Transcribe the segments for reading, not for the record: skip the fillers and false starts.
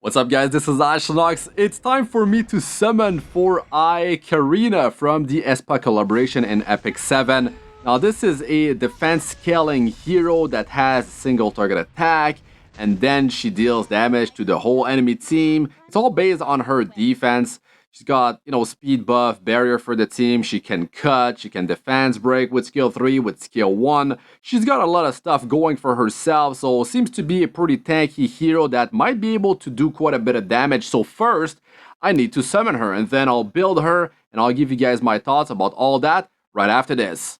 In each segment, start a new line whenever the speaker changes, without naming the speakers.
What's up guys, this is Astranox. It's time for me to summon for ae-KARINA from the aespa collaboration in Epic 7. Now this is a defense scaling hero that has single target attack and then she deals damage to the whole enemy team. It's all based on her defense. She's got, speed buff, barrier for the team, she can cut, she can defense break with skill 3, with skill 1. She's got a lot of stuff going for herself, so seems to be a pretty tanky hero that might be able to do quite a bit of damage. So first, I need to summon her, and then I'll build her, and I'll give you guys my thoughts about all that right after this.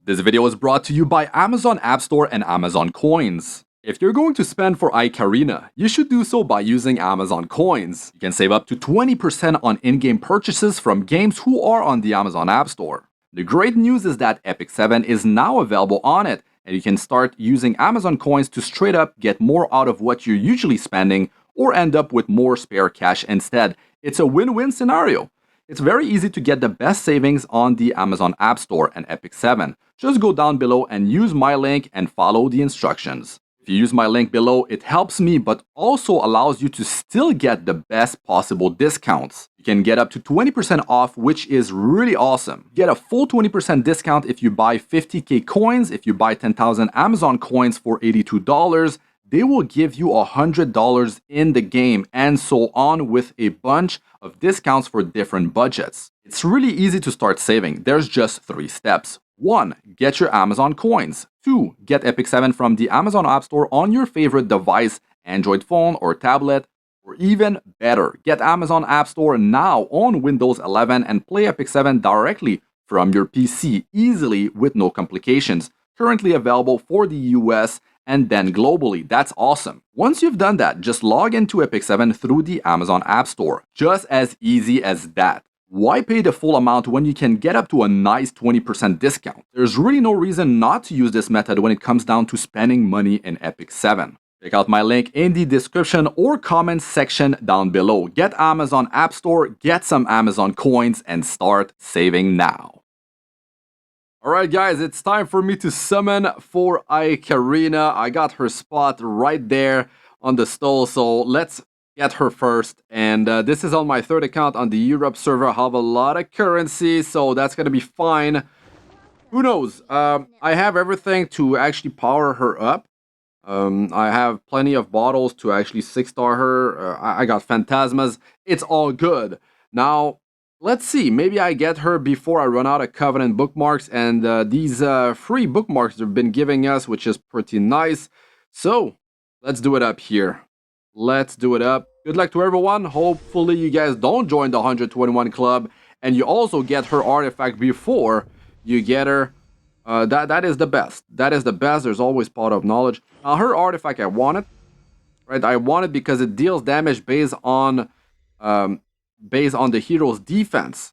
This video is brought to you by Amazon Appstore and Amazon Coins. If you're going to spend for ae-KARINA, you should do so by using Amazon Coins. You can save up to 20% on in-game purchases from games who are on the Amazon App Store. The great news is that Epic 7 is now available on it, and you can start using Amazon Coins to straight up get more out of what you're usually spending or end up with more spare cash instead. It's a win-win scenario. It's very easy to get the best savings on the Amazon App Store and Epic 7. Just go down below and use my link and follow the instructions. If you use my link below, it helps me, but also allows you to still get the best possible discounts. You can get up to 20% off, which is really awesome. Get a full 20% discount if you buy 50k coins. If you buy 10,000 Amazon coins for $82, they will give you $100 in the game, and so on, with a bunch of discounts for different budgets. It's really easy to start saving. There's just 3 steps. 1. Get your Amazon coins. 2. Get Epic 7 from the Amazon App Store on your favorite device, Android phone or tablet, or even better, get Amazon App Store now on Windows 11 and play Epic 7 directly from your PC easily with no complications. Currently available for the US and then globally. That's awesome. Once you've done that, just log into Epic 7 through the Amazon App Store. Just as easy as that. Why pay the full amount when you can get up to a nice 20% discount? There's really no reason not to use this method when it comes down to spending money in Epic 7. Check out my link in the description or comments section down below. Get Amazon App Store, get some Amazon coins, and start saving now. Alright guys, it's time for me to summon for ae-KARINA. I got her spot right there on the stall, so let's get her first. And this is on my 3rd account on the Europe server. I have a lot of currency, so that's gonna be fine. Who knows? I have everything to actually power her up. I have plenty of bottles to actually 6-star her. I got phantasmas. It's all good. Now, let's see. Maybe I get her before I run out of Covenant bookmarks. And these free bookmarks they've been giving us, which is pretty nice. So, let's do it up here. Let's do it up. Good luck to everyone. Hopefully you guys don't join the 121 club and you also get her artifact before you get her. That is the best. That is the best. There's always pot of knowledge. Now her artifact I want it. Right? I want it because it deals damage based on the hero's defense.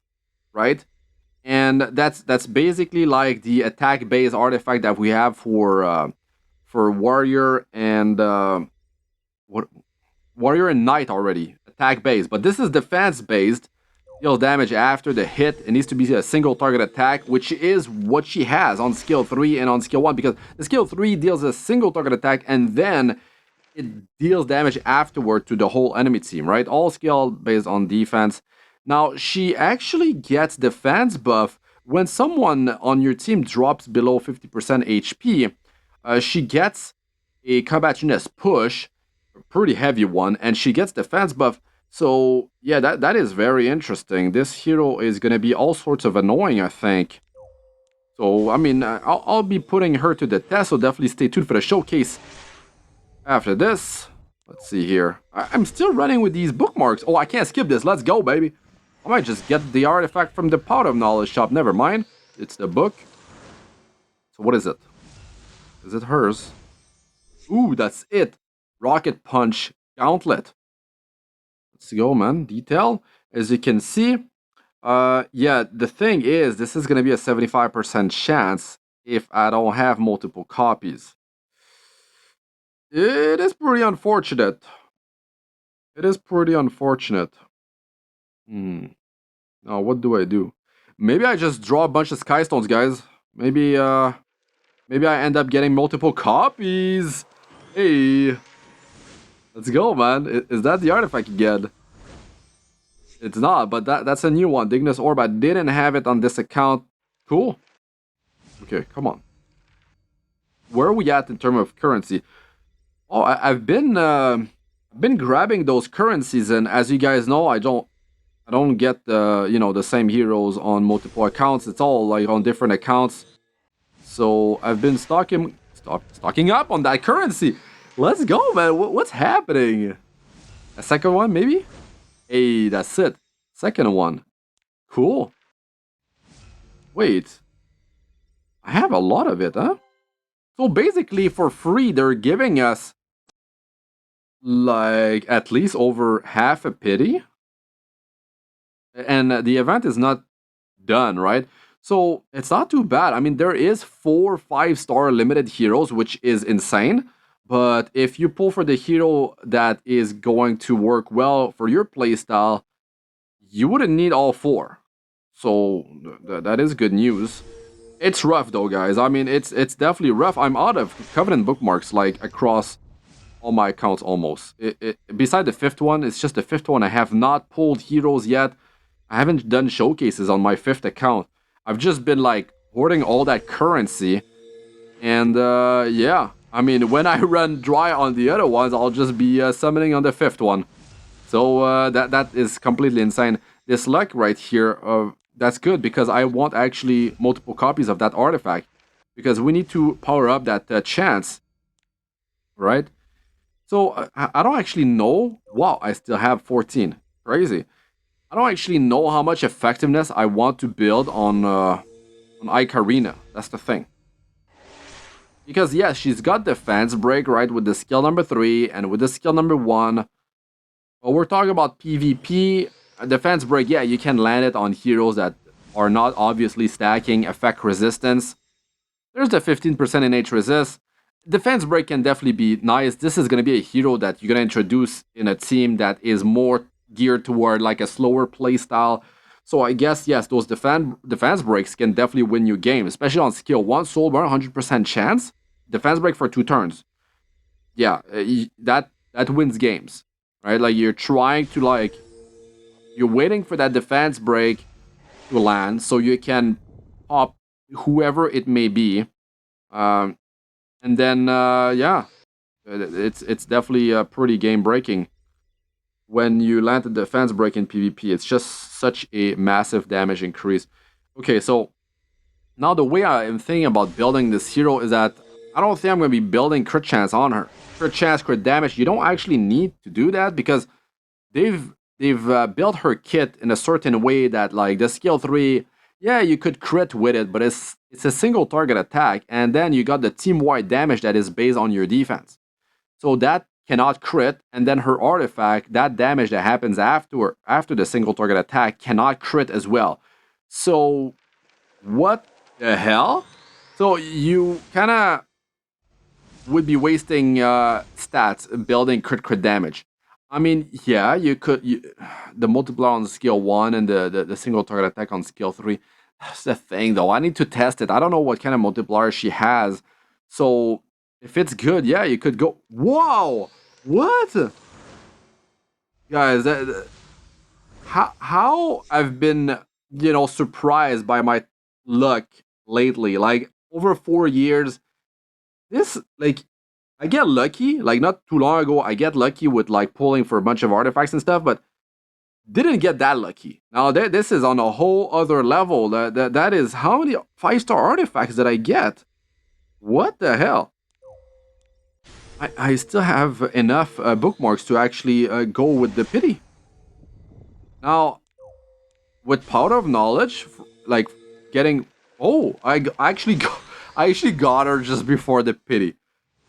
Right? And that's basically like the attack based artifact that we have for warrior and Warrior and Knight already, attack based, but this is defense based, deals damage after the hit. It needs to be a single target attack, which is what she has on skill 3 and on skill 1, because the skill 3 deals a single target attack and then it deals damage afterward to the whole enemy team, right? All skill based on defense. Now, she actually gets defense buff when someone on your team drops below 50% HP. She gets a combat genius push, pretty heavy one, and she gets defense buff. So yeah, that is very interesting. This hero is gonna be all sorts of annoying, I think. So I mean, I'll be putting her to the test, so definitely stay tuned for the showcase after this. Let's see here. I'm still running with these bookmarks. Oh, I can't skip this. Let's go, baby. I might just get the artifact from the pot of knowledge shop. Never mind, it's the book. So what is it? Is it hers? Ooh, that's it. Rocket Punch Gauntlet. Let's go, man. Detail. As you can see, yeah, the thing is, this is going to be a 75% chance if I don't have multiple copies. It is pretty unfortunate. It is pretty unfortunate. Now, what do I do? Maybe I just draw a bunch of Sky Stones, guys. Maybe I end up getting multiple copies. Hey. Let's go, man. Is that the artifact again? It's not, but that's a new one. Dignus Orb. I didn't have it on this account. Cool. Okay, come on. Where are we at in terms of currency? Oh, I've been grabbing those currencies, and as you guys know, I don't get the the same heroes on multiple accounts. It's all like on different accounts. So I've been stocking up on that currency. Let's go, man. What's happening? A second one, maybe? Hey, that's it. Second one. Cool. Wait. I have a lot of it, huh? So basically, for free, they're giving us like at least over half a pity. And the event is not done, right? So it's not too bad. I mean, there is 4 5-star limited heroes, which is insane. But if you pull for the hero that is going to work well for your playstyle, you wouldn't need all 4. So that is good news. It's rough though, guys. I mean, it's definitely rough. I'm out of Covenant bookmarks like across all my accounts almost. Beside the 5th one, it's just the 5th one. I have not pulled heroes yet. I haven't done showcases on my 5th account. I've just been like hoarding all that currency. And yeah, I mean, when I run dry on the other ones, I'll just be summoning on the 5th one. So that is completely insane. This luck right here, that's good because I want actually multiple copies of that artifact. Because we need to power up that chance. Right? So I don't actually know. Wow, I still have 14. Crazy. I don't actually know how much effectiveness I want to build on ae-KARINA. That's the thing. Because yes, she's got defense break, right, with the skill number 3 and with the skill number 1. But we're talking about PvP. Defense break, yeah, you can land it on heroes that are not obviously stacking effect resistance. There's the 15% innate resist. Defense break can definitely be nice. This is going to be a hero that you're going to introduce in a team that is more geared toward like a slower playstyle. So I guess, yes, those defense breaks can definitely win you games, especially on skill 1 soul burn, 100% chance. Defense break for 2 turns. Yeah, that wins games, right? Like you're trying to like, you're waiting for that defense break to land so you can pop whoever it may be. And then, yeah, it's definitely pretty game breaking. When you land the defense break in PvP, it's just such a massive damage increase. Okay, so now the way I am thinking about building this hero is that I don't think I'm going to be building crit chance on her. Crit chance, crit damage, you don't actually need to do that because they've built her kit in a certain way that like the skill 3, yeah, you could crit with it, but it's a single target attack, and then you got the team-wide damage that is based on your defense. So that cannot crit, and then her artifact, that damage that happens after the single target attack cannot crit as well. So what the hell? So you kind of would be wasting stats building crit damage. I mean, yeah, you could the multiplier on skill 1 and the single target attack on skill 3. That's the thing though. I need to test it. I don't know what kind of multiplier she has. So if it's good, yeah, you could go. Wow! What? Guys, how I've been, surprised by my luck lately. Like over 4 years, this like I get lucky. Like not too long ago, I get lucky with like pulling for a bunch of artifacts and stuff, but didn't get that lucky. Now this is on a whole other level. That is how many 5-star artifacts did I get? What the hell? I still have enough bookmarks to actually go with the pity. Now, with Powder of Knowledge, like getting... Oh, I actually got her just before the pity.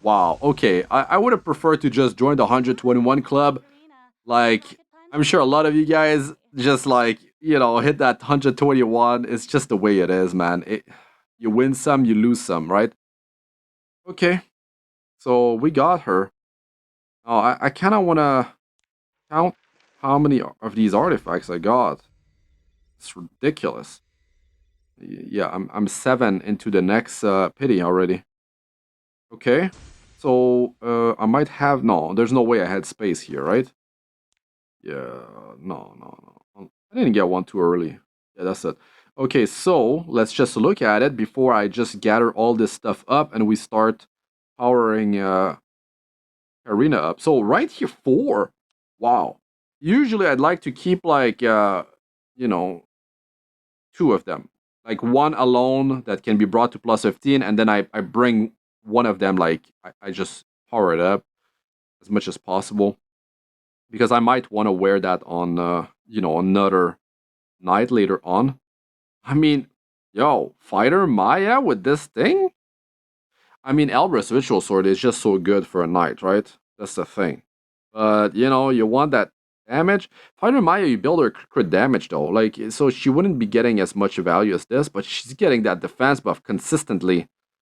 Wow, okay. I would have preferred to just join the 121 club. Like, I'm sure a lot of you guys just like, hit that 121. It's just the way it is, man. You win some, you lose some, right? Okay. So we got her. Oh, I kind of want to count how many of these artifacts I got. It's ridiculous. Yeah, I'm 7 into the next pity already. Okay, So I might have no. There's no way I had space here, right? Yeah, no. I didn't get one too early. Yeah, that's it. Okay, so let's just look at it before I just gather all this stuff up and we start powering KARINA up. So right here, 4. Wow. Usually I'd like to keep like, you know, 2 of them. Like one alone that can be brought to plus 15, and then I bring one of them, like, I just power it up as much as possible. Because I might want to wear that on, another night later on. I mean, yo, Fighter Maya with this thing? I mean, Elbrus Ritual Sword is just so good for a knight, right? That's the thing. But, you want that damage. Fighter Maya, you build her crit damage, though. Like, so she wouldn't be getting as much value as this, but she's getting that defense buff consistently.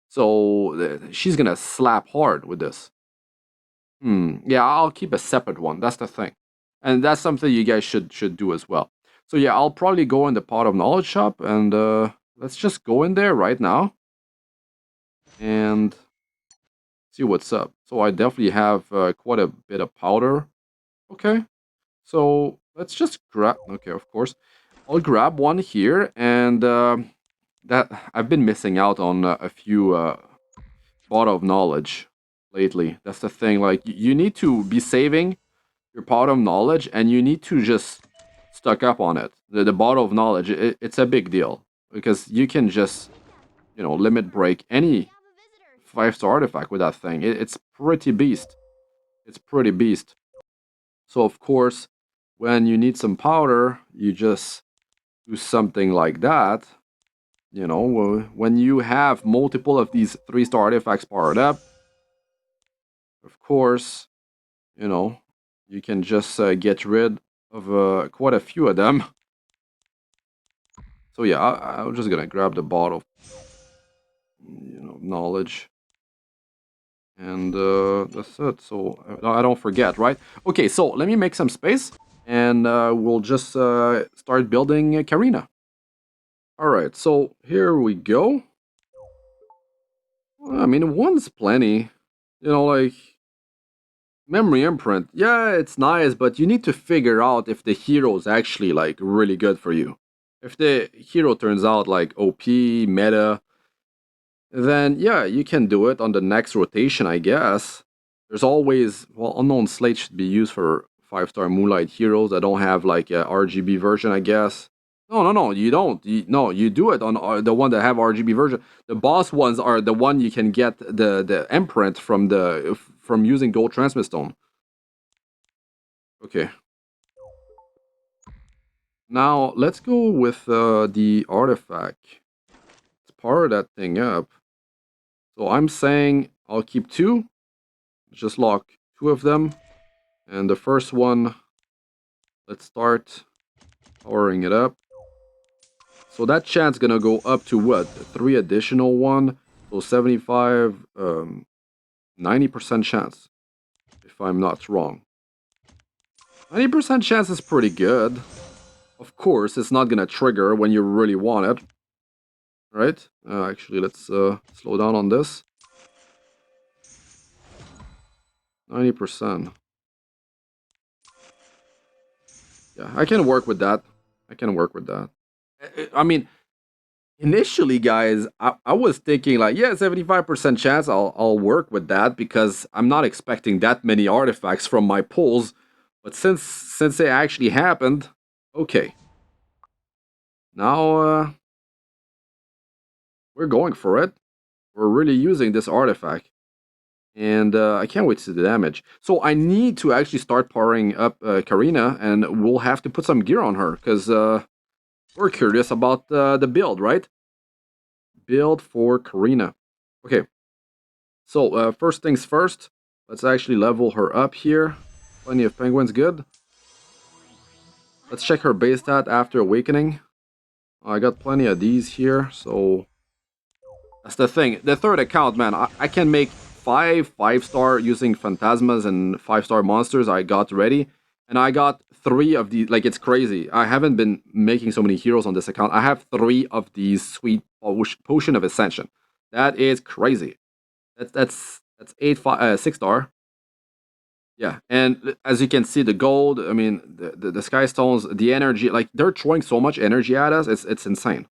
So, she's gonna slap hard with this. Yeah, I'll keep a separate one. That's the thing. And that's something you guys should do as well. So yeah, I'll probably go in the Pot of Knowledge shop and let's just go in there right now and see what's up. So I definitely have quite a bit of powder. Okay, so let's just grab. Okay, of course, I'll grab one here, and that I've been missing out on a few Pot of Knowledge lately. That's the thing. Like you need to be saving your pot of knowledge and you need to just stock up on it. The bottle of knowledge, it's a big deal because you can just, limit break any 5-star artifact with that thing. It's pretty beast. It's pretty beast. So, of course, when you need some powder, you just do something like that. When you have multiple of these 3-star artifacts powered up, of course, you can just get rid of quite a few of them. So yeah, I'm just gonna grab the bottle, knowledge, and that's it. So I don't forget, right? Okay, so let me make some space, and we'll just start building KARINA. All right, so here we go. I mean, one's plenty. Like memory imprint. Yeah, it's nice, but you need to figure out if the hero is actually like really good for you. If the hero turns out like OP, meta, then yeah, you can do it on the next rotation, I guess. There's always, well, Unknown Slate should be used for 5-star Moonlight heroes that don't have like a RGB version, I guess. No, you don't. No, you do it on the one that have RGB version. The boss ones are the one you can get the imprint from using Gold Transmit Stone. Okay. Now let's go with the artifact. Let's power that thing up. So I'm saying I'll keep 2. Just lock 2 of them. And the first one, let's start powering it up. So that chance gonna go up to what? 3 additional 1. So 75, 90% chance, if I'm not wrong. 90% chance is pretty good. Of course, it's not gonna trigger when you really want it. Right? Actually, let's slow down on this. 90%. Yeah, I can work with that. I mean, initially, guys, I was thinking like, yeah, 75% chance I'll work with that because I'm not expecting that many artifacts from my pulls. But since it actually happened, okay. Now we're going for it. We're really using this artifact. And I can't wait to see the damage. So I need to actually start powering up KARINA, and we'll have to put some gear on her, because we're curious about the build, right? Build for KARINA. Okay, so first things first, let's actually level her up here. Plenty of penguins, good. Let's check her base stat after awakening. I got plenty of these here, so that's the thing. The third account, man, I can make 5-star using phantasmas and 5-star monsters. I got ready, and I got 3 of these. Like, it's crazy. I haven't been making so many heroes on this account. I have 3 of these sweet potion of ascension. That is crazy. That's That's 6 star. Yeah, and as you can see, the gold, I mean, the sky stones, the energy, like they're throwing so much energy at us, it's insane.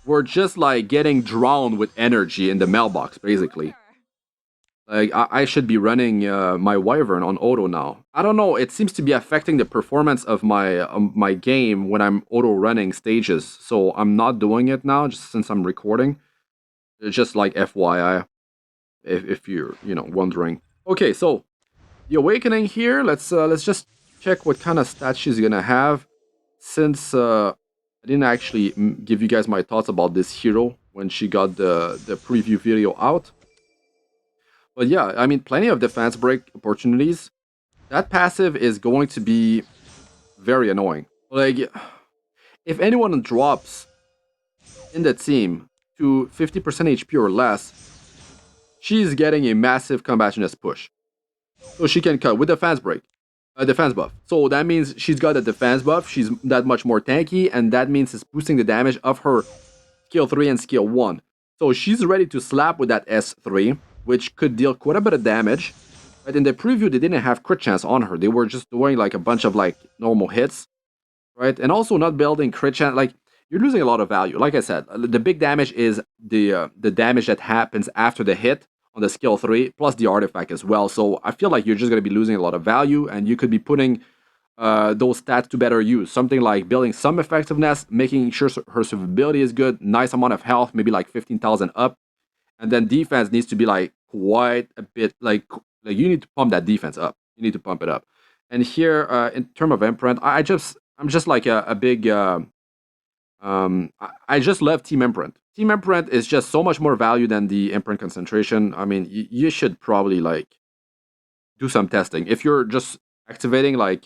We're just like getting drowned with energy in the mailbox, basically. Like I should be running my Wyvern on auto now. I don't know. It seems to be affecting the performance of my game when I'm auto running stages. So I'm not doing it now, just since I'm recording. It's just like FYI, if you're wondering. Okay, so the awakening here. Let's just check what kind of stats she's gonna have. Since I didn't actually give you guys my thoughts about this hero when she got the preview video out. But yeah, I mean, plenty of defense break opportunities. That passive is going to be very annoying. Like, if anyone drops in the team to 50% HP or less, she's getting a massive combationist push. So she can cut with defense break, a defense buff. So that means she's got a defense buff, she's that much more tanky, and that means it's boosting the damage of her skill 3 and skill 1. So she's ready to slap with that S3, which could deal quite a bit of damage. But in the preview, they didn't have crit chance on her. They were just doing like a bunch of like normal hits, right? And also not building crit chance. Like you're losing a lot of value. Like I said, the big damage is the damage that happens after the hit on the skill 3, plus the artifact as well. So I feel like you're just going to be losing a lot of value, and you could be putting those stats to better use. Something like building some effectiveness, making sure her survivability is good, nice amount of health, maybe like 15,000 up, and then defense needs to be like quite a bit like you need to pump that defense up. You need to pump it up. And here, in terms of imprint, I'm just like a big I just love team imprint. Team imprint is just so much more value than the imprint concentration. I mean, you should probably like do some testing. If you're just activating like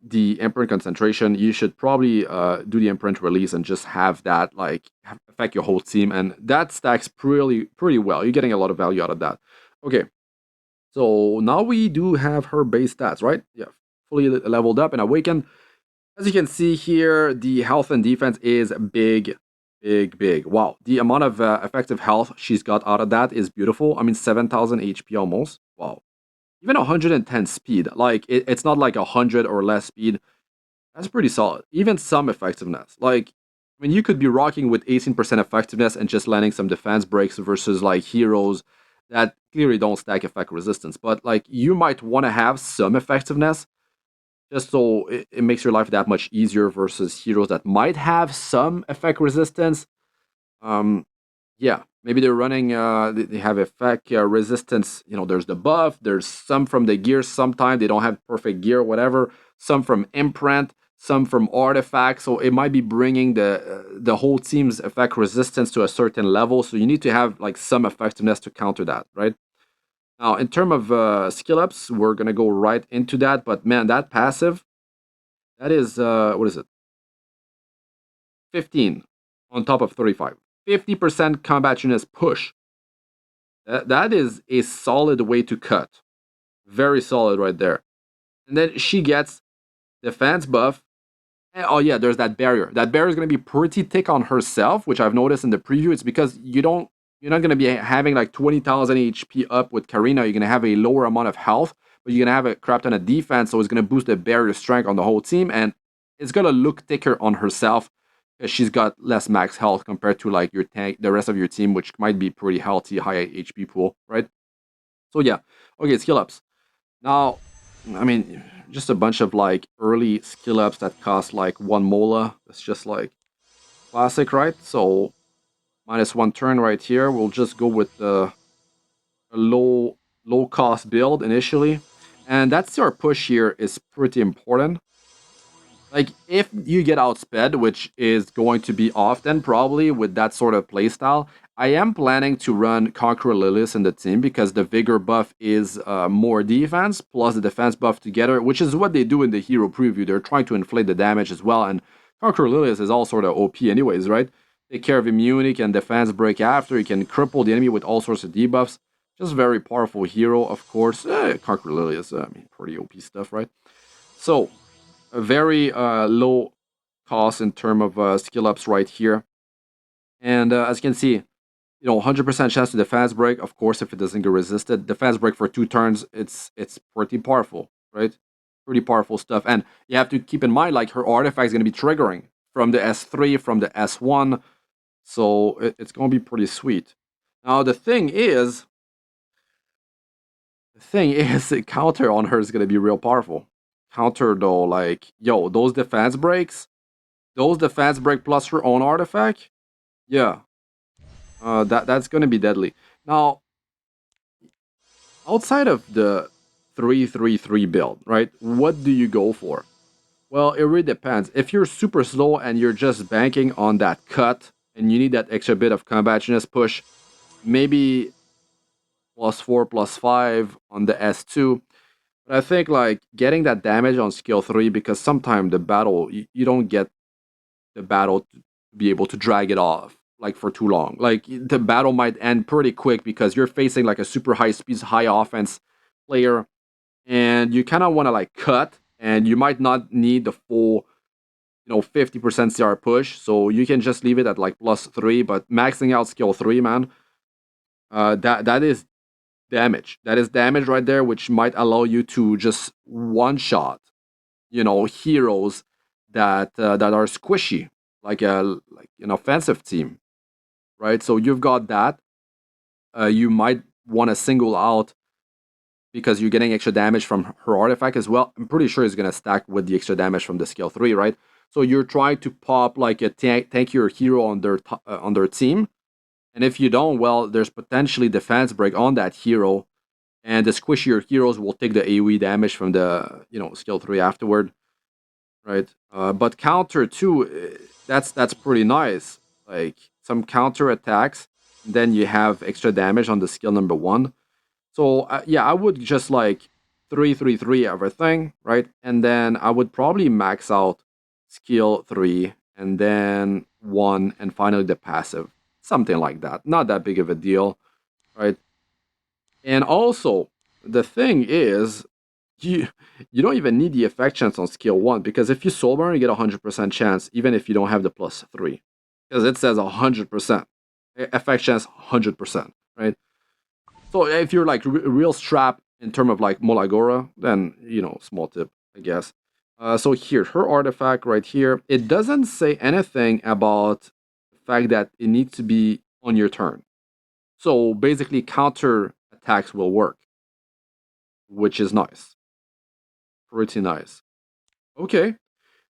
the imprint concentration, you should probably do the imprint release and just have that like affect your whole team, and that stacks pretty well. You're getting a lot of value out of that. Okay, so now we do have her base stats, right? Yeah, fully leveled up and awakened. As you can see here, the health and defense is big, big, big. Wow, the amount of effective health she's got out of that is beautiful. I mean, 7,000 HP almost. Wow. Even 110 speed. Like, it's not like 100 or less speed. That's pretty solid. Even some effectiveness. Like, I mean, you could be rocking with 18% effectiveness and just landing some defense breaks versus, like, heroes that clearly don't stack effect resistance. But, like, you might want to have some effectiveness just so it makes your life that much easier versus heroes that might have some effect resistance. Um, yeah, maybe they're running, they have effect resistance. You know, there's the buff, there's some from the gear, sometimes they don't have perfect gear, whatever. Some from imprint, some from artifact. So it might be bringing the whole team's effect resistance to a certain level. So you need to have like some effectiveness to counter that, right? Now, in terms of skill ups, we're gonna go right into that. But man, that passive, that is what is it? 15 on top of 35. 50% combat units push. That is a solid way to cut. Very solid right there. And then she gets defense buff. And, oh yeah, there's that barrier. That barrier is going to be pretty thick on herself, which I've noticed in the preview. It's because you're not going to be having like 20,000 HP up with KARINA. You're going to have a lower amount of health, but you're going to have a crap ton of defense, so it's going to boost the barrier strength on the whole team, and it's going to look thicker on herself because she's got less max health compared to like your tank, the rest of your team, which might be pretty healthy, high HP pool, right? So yeah, okay, skill ups. Now, I mean, just a bunch of like early skill ups that cost like 1 mola. That's just like classic, right? So -1 turn right here. We'll just go with a low cost build initially, and that's our push here is pretty important. Like, if you get outsped, which is going to be often probably with that sort of playstyle, I am planning to run Conqueror Lilius in the team because the Vigor buff is more defense plus the defense buff together, which is what they do in the hero preview. They're trying to inflate the damage as well, and Conqueror Lilius is all sort of OP anyways, right? Take care of immunity, can defense break after, you can cripple the enemy with all sorts of debuffs. Just very powerful hero, of course. Conqueror Lilius, I mean, pretty OP stuff, right? So, a very low cost in terms of skill ups right here. And as you can see, 100% chance to defense break. Of course, if it doesn't get resisted, defense break for 2 turns, it's pretty powerful, right? Pretty powerful stuff. And you have to keep in mind, like, her artifact is going to be triggering from the S3, from the S1, so it's going to be pretty sweet. Now the counter on her is going to be real powerful. Counter though, like, yo, those defense break plus her own artifact, yeah, that's going to be deadly. Now, outside of the 3-3-3 build, right? What do you go for? Well, it really depends. If you're super slow and you're just banking on that cut and you need that extra bit of combativeness push, maybe +4, +5 on the S2. But I think, like, getting that damage on skill 3, because sometimes the battle, you don't get the battle to be able to drag it off like for too long. Like, the battle might end pretty quick because you're facing like a super high speed, high offense player, and you kind of want to like cut, and you might not need the full 50% CR push, so you can just leave it at like +3. But maxing out skill 3, man, that is damage. That is damage right there, which might allow you to just one shot, heroes that are squishy, like an offensive team, right? So you've got that. You might want to single out because you're getting extra damage from her artifact as well. I'm pretty sure it's gonna stack with the extra damage from the skill 3, right? So you're trying to pop like a tankier hero on their team, and if you don't, well, there's potentially defense break on that hero, and the squishier heroes will take the AoE damage from the skill 3 afterward, right? But counter too, that's pretty nice. Like, some counter attacks, then you have extra damage on the skill number 1. So yeah, I would just like 3-3-3 everything, right? And then I would probably max out skill 3 and then 1 and finally the passive. Something like that. Not that big of a deal, right? And also, the thing is, you don't even need the effect chance on skill 1, because if you soul burn, you get a 100% chance even if you don't have the +3. Because it says 100%. Effect chance 100%, right? So if you're like real strapped in terms of like Molagora, then small tip, I guess. So here, her artifact right here, it doesn't say anything about the fact that it needs to be on your turn. So basically, counter attacks will work, which is nice, pretty nice. Okay,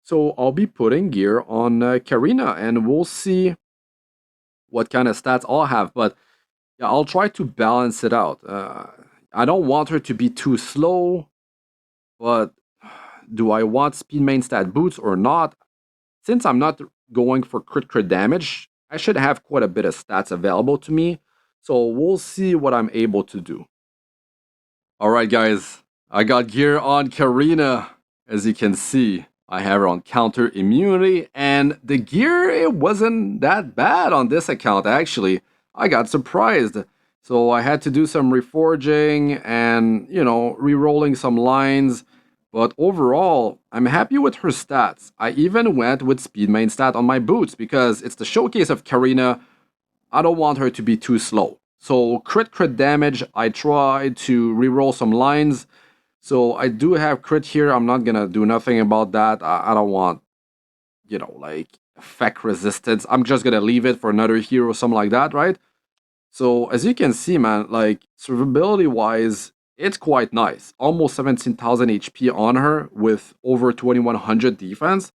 so I'll be putting gear on KARINA, and we'll see what kind of stats I'll have. But yeah, I'll try to balance it out. I don't want her to be too slow, but do I want speed main stat boots or not? Since I'm not going for crit damage, I should have quite a bit of stats available to me. So we'll see what I'm able to do. Alright guys, I got gear on KARINA. As you can see, I have her on counter immunity, and the gear, it wasn't that bad on this account actually. I got surprised. So I had to do some reforging and, re-rolling some lines. But overall, I'm happy with her stats. I even went with speed main stat on my boots because it's the showcase of KARINA. I don't want her to be too slow. So crit damage, I tried to re-roll some lines. So I do have crit here. I'm not gonna do nothing about that. I don't want, like, effect resistance. I'm just gonna leave it for another hero, something like that, right? So as you can see, man, like, survivability wise, it's quite nice. Almost 17,000 HP on her with over 2100 defense.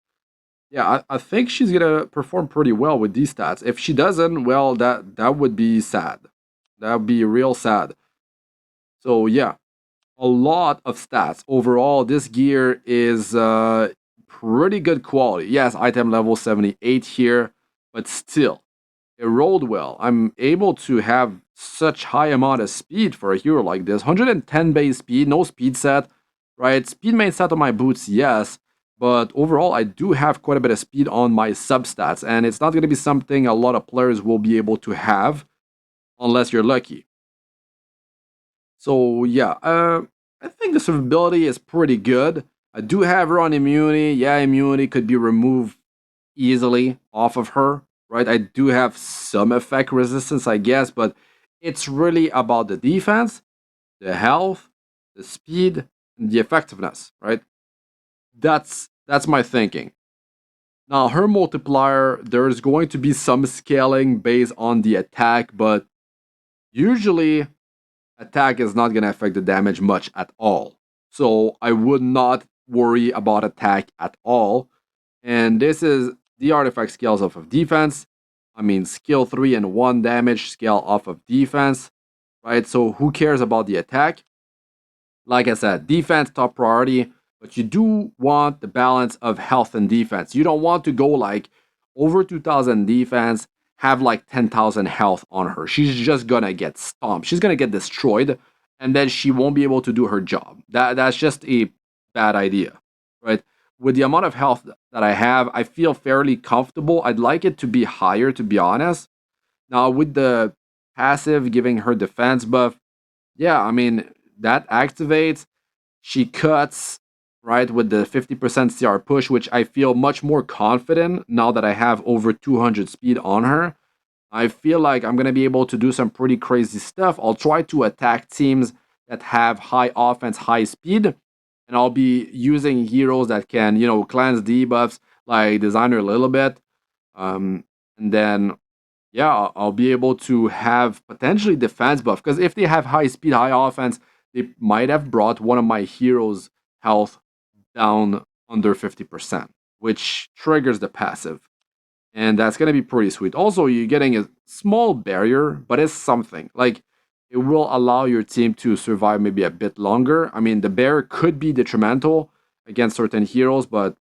Yeah, I think she's gonna perform pretty well with these stats. If she doesn't, well, that would be sad. That would be real sad. So yeah, a lot of stats. Overall, this gear is pretty good quality. Yes, item level 78 here, but still, it rolled well. I'm able to have such high amount of speed for a hero like this. 110 base speed, no speed set, right? Speed main set on my boots, yes. But overall, I do have quite a bit of speed on my substats, and it's not going to be something a lot of players will be able to have unless you're lucky. So yeah, I think the survivability is pretty good. I do have her on immunity. Yeah, immunity could be removed easily off of her. right? I do have some effect resistance, I guess, but it's really about the defense, the health, the speed, and the effectiveness, right? That's my thinking. Now, her multiplier, there's going to be some scaling based on the attack, but usually attack is not going to affect the damage much at all. So I would not worry about attack at all. And this is the artifact scales off of defense. I mean, skill 3 and 1 damage scale off of defense, right? So who cares about the attack? Like I said, defense top priority, but you do want the balance of health and defense. You don't want to go like over 2000 defense, have like 10,000 health on her. She's just gonna get stomped. She's gonna get destroyed, and then she won't be able to do her job. That's just a bad idea, right? With the amount of health that I have, I feel fairly comfortable. I'd like it to be higher, to be honest. Now, with the passive giving her defense buff, yeah, I mean, that activates. She cuts, right, with the 50% CR push, which I feel much more confident now that I have over 200 speed on her. I feel like I'm going to be able to do some pretty crazy stuff. I'll try to attack teams that have high offense, high speed, and I'll be using heroes that can, cleanse debuffs, like Designer a little bit. And then yeah, I'll be able to have potentially defense buff, because if they have high speed, high offense, they might have brought one of my heroes' health down under 50%, which triggers the passive. And that's going to be pretty sweet. Also, you're getting a small barrier, but it's something. Like, it will allow your team to survive maybe a bit longer. I mean, the barrier could be detrimental against certain heroes, but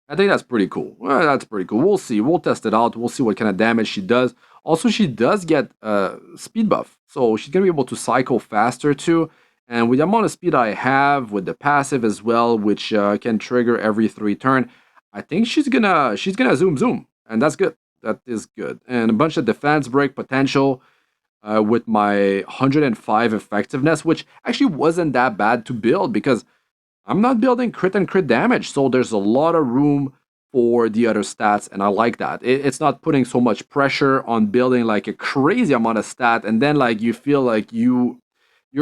I think that's pretty cool. Well, that's pretty cool. We'll see. We'll test it out. We'll see what kind of damage she does. Also, she does get a speed buff, so she's gonna be able to cycle faster too. And with the amount of speed I have, with the passive as well, which can trigger every 3 turn, I think she's gonna zoom, and that's good. That is good. And a bunch of defense break potential with my 105 effectiveness, which actually wasn't that bad to build because I'm not building crit and crit damage, so there's a lot of room for the other stats, and I like that. It's not putting so much pressure on building like a crazy amount of stat, and then like you feel like you're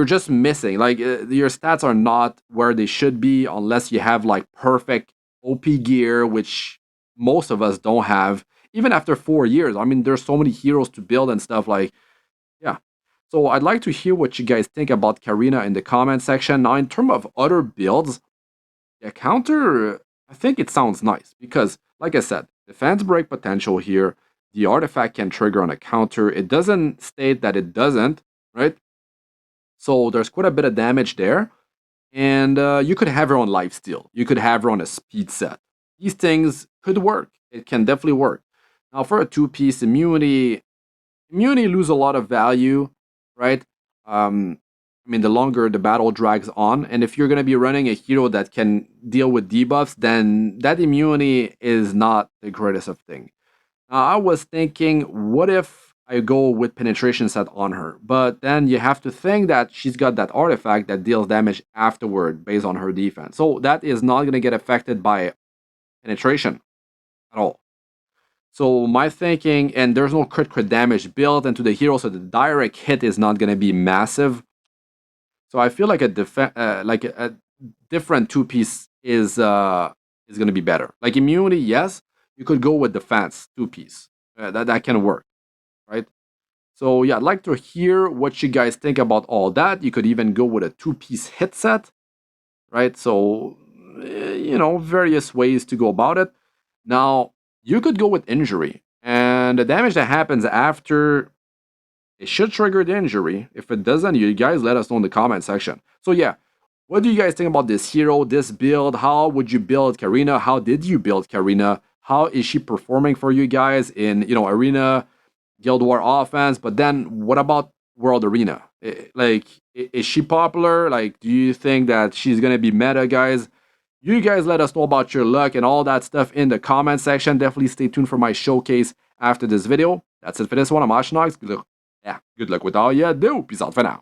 just missing. Like your stats are not where they should be unless you have like perfect OP gear, which most of us don't have. Even after 4 years, I mean, there's so many heroes to build and stuff. Like, yeah. So I'd like to hear what you guys think about KARINA in the comment section. Now, in terms of other builds, the counter, I think it sounds nice because, like I said, defense break potential here. The artifact can trigger on a counter. It doesn't state that it doesn't, right? So there's quite a bit of damage there. And you could have her on lifesteal. You could have her on a speed set. These things could work. It can definitely work. Now, for a 2-piece immunity lose a lot of value, right? I mean, the longer the battle drags on, and if you're going to be running a hero that can deal with debuffs, then that immunity is not the greatest of thing. Now, I was thinking, what if I go with penetration set on her? But then you have to think that she's got that artifact that deals damage afterward based on her defense. So that is not going to get affected by penetration at all. So my thinking, and there's no crit damage built into the hero, so the direct hit is not going to be massive. So I feel like a different 2-piece is going to be better. Like immunity, yes, you could go with defense 2-piece. That can work, right? So yeah, I'd like to hear what you guys think about all that. You could even go with a 2-piece hit set, right? So various ways to go about it. Now you could go with injury, and the damage that happens after, it should trigger the injury. If it doesn't, you guys let us know in the comment section. So yeah, what do you guys think about this hero, this build? How would you build KARINA? How did you build KARINA? How is she performing for you guys in, Arena, Guild War offense? But then what about World Arena? Like, is she popular? Like, do you think that she's going to be meta, guys? You guys let us know about your luck and all that stuff in the comment section. Definitely stay tuned for my showcase after this video. That's it for this one. I'm Astranox. Yeah, good luck with all you do. Peace out for now.